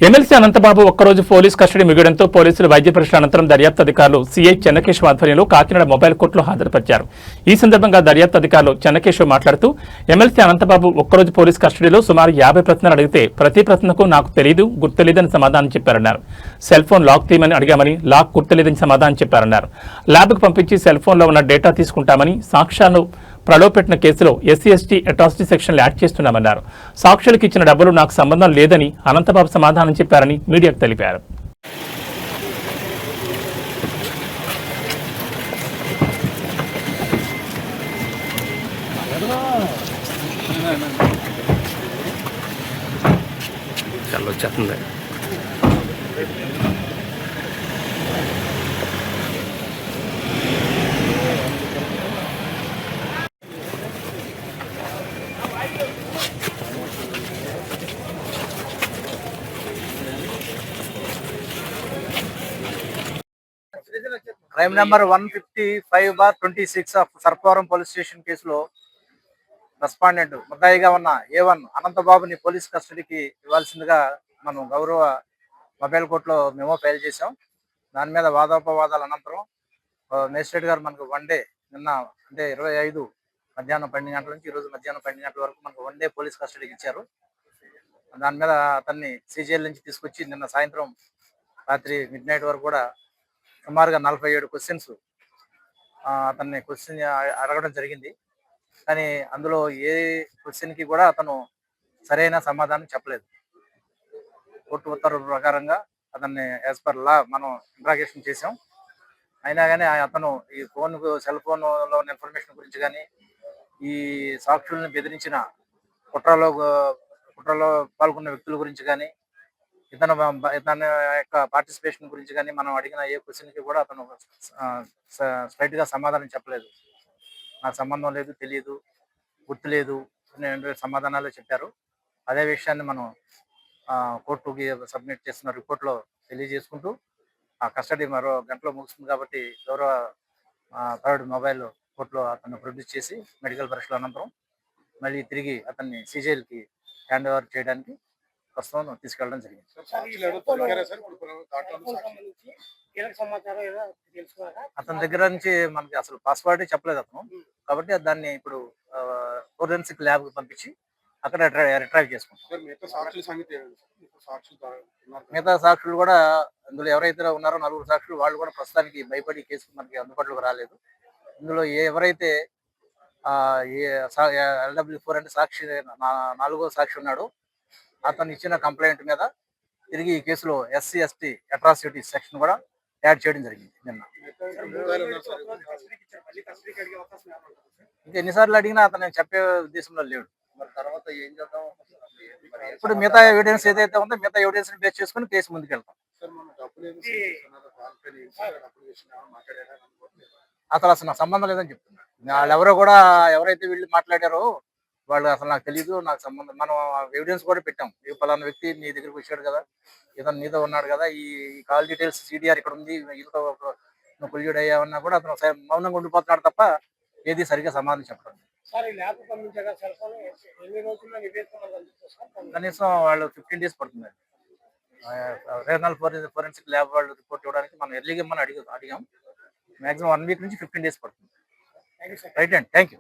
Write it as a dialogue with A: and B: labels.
A: MLC Anantha Babu ఒక్కరోజు police custody మిగడంతో పోలీసులు వైద్య పరీక్షల అనంతరం దర్యాప్తు అధికారులు సీఐ చెన్నకేశవ్ ఆధ్వర్యంలో కాకినాడ మొబైల్ కోర్టులో హాజరుపరిచారు. ఈ సందర్భంగా దర్యాప్తు అధికారులు చెన్నకేశవ్ మాట్లాడుతూ ఎమ్మెల్సీ అనంతబాబు ఒక్కరోజు పోలీస్ కస్టడీలో సుమారు 50 ప్రశ్నలు అడిగితే ప్రతి ప్రశ్నకు నాకు తెలియదు, గుర్తులేదని సమాధానం చెప్పారన్నారు. సెల్ ఫోన్ లాక్ తీయమని అడిగామని లాక్ గుర్తులేదని సమాధానం చెప్పారన్నారు. ల్యాబ్కు పంపించి సెల్ ఫోన్లో ఉన్న డేటా తీసుకుంటామని, సాక్ష్యాలను ప్రలోభపెట్టిన కేసులో ఎస్సీ/ఎస్టీ అట్రాసిటీ సెక్షన్లు యాడ్ చేస్తున్నామన్నారు. సాక్షులకు ఇచ్చిన డబ్బులు నాకు సంబంధం లేదని అనంతబాబు సమాధానం చెప్పారని మీడియాకు తెలిపారు.
B: Crime number 155/26 of Sarpavaram police station కేసులో రెస్పాండెంట్ ముద్దాయిగా ఉన్న A1 అనంతబాబుని పోలీస్ కస్టడీకి ఇవ్వాల్సిందిగా మనం గౌరవ మొబైల్ కోర్టులో మెమో ఫైల్ చేశాం. దాని మీద వాదోపవాదాల అనంతరం మేజిస్ట్రేట్ గారు మనకు వన్ డే నిన్న అంటే 25 మధ్యాహ్నం 12 గంటల నుంచి ఈరోజు మధ్యాహ్నం 12 గంటల వరకు మనకు వన్ డే పోలీస్ కస్టడీకి ఇచ్చారు. దాని మీద అతన్ని CJL నుంచి తీసుకొచ్చి నిన్న సాయంత్రం రాత్రి మిడ్ నైట్ వరకు కూడా సుమారుగా 47 క్వశ్చన్స్ అతన్ని అడగడం జరిగింది. కానీ అందులో ఏ క్వశ్చన్కి కూడా అతను సరైన సమాధానం చెప్పలేదు. కోర్టు ఉత్తర్వుల ప్రకారంగా అతన్ని యాజ్ పర్ లా మనం ఇంట్రాగేషన్ చేసాం. అయినా కానీ అతను ఈ సెల్ ఫోన్లో ఇన్ఫర్మేషన్ గురించి కానీ, ఈ సాక్షుల్ని బెదిరించిన కుట్రలో పాల్గొన్న వ్యక్తుల గురించి కానీ, ఇతని యొక్క పార్టిసిపేషన్ గురించి కానీ మనం అడిగిన ఏ క్వశ్చన్కి కూడా అతను స్ట్రైట్గా సమాధానం చెప్పలేదు. నాకు సంబంధం లేదు, తెలియదు, గుర్తులేదు అనే సమాధానాలు చెప్పారు. అదే విషయాన్ని మనం కోర్టుకి సబ్మిట్ చేస్తున్న రిపోర్ట్లో తెలియజేసుకుంటూ ఆ కస్టడీ మరో గంటలో ముగుస్తుంది కాబట్టి గౌరవ ప్రైవేట్ మొబైల్ కోర్టులో అతన్ని ప్రొడ్యూస్ చేసి మెడికల్ పరీక్షల అనంతరం మళ్ళీ తిరిగి అతన్ని CJLకి హ్యాండ్ ఓవర్ చేయడానికి ప్రస్తుతం తీసుకెళ్ళడం జరిగింది. అతని దగ్గర నుంచి మనకి అసలు పాస్వర్డ్ చెప్పలేదు అతను. కాబట్టి దాన్ని ఇప్పుడు ఫోరెన్సిక్ ల్యాబ్ కి పంపించి అక్కడ రిట్రైవ్ చేసుకుంటాం. మిగతా సాక్షులు కూడా ఇందులో ఎవరైతే ఉన్నారో 4 సాక్షులు వాళ్ళు కూడా ప్రస్తుతానికి భయపడి కేసు మనకి అందుబాటులోకి రాలేదు. ఇందులో ఎవరైతే LW4 అంటే సాక్షి 4వ సాక్షి ఉన్నాడు, అతను ఇచ్చిన కంప్లైంట్ మీద తిరిగి ఈ కేసులో SC/ST అట్రాసిటీ సెక్షన్ కూడా యాడ్ చేయడం జరిగింది. నిన్న ఇంకా ఎన్నిసార్లు అడిగినా అతను చెప్పే ఉద్దేశంలో లేడు. ఇప్పుడు మిగతా ఎవిడెన్స్ ఏదైతే ఉందో మిగతా ఎవిడెన్స్ బేస్ చేసుకుని కేసు ముందుకెళ్తాం. అసలు నాకు సంబంధం లేదని చెప్తున్నారు. వాళ్ళు కూడా ఎవరైతే వీళ్ళు మాట్లాడారో వాళ్ళు అసలు నాకు తెలియదు, నాకు సంబంధం, మనం ఎవిడెన్స్ కూడా పెట్టాం. ఈ పలానా వ్యక్తి నీ దగ్గరికి వచ్చాడు కదా, ఇతను నీతో ఉన్నాడు కదా, ఈ కాల్ డీటెయిల్స్ CDR ఇక్కడ ఉంది, ఈతో కొలిజెడ్ అయ్యామన్నా కూడా అతను మౌనంగా ఉండిపోతున్నాడు తప్ప ఏది సరిగ్గా సమాధానం చెప్పడం. కనీసం వాళ్ళు 15 డేస్ పడుతుంది. రీజనల్ ఫోరెన్సిక్ ల్యాబ్ వాళ్ళు రిపోర్ట్ ఇవ్వడానికి మనం ఎర్లీగా ఇమ్మని అడిగాం. మాక్సిమం 1 వీక్ నుంచి 15 డేస్ పడుతుంది. రైట్ అండి, థ్యాంక్ యూ.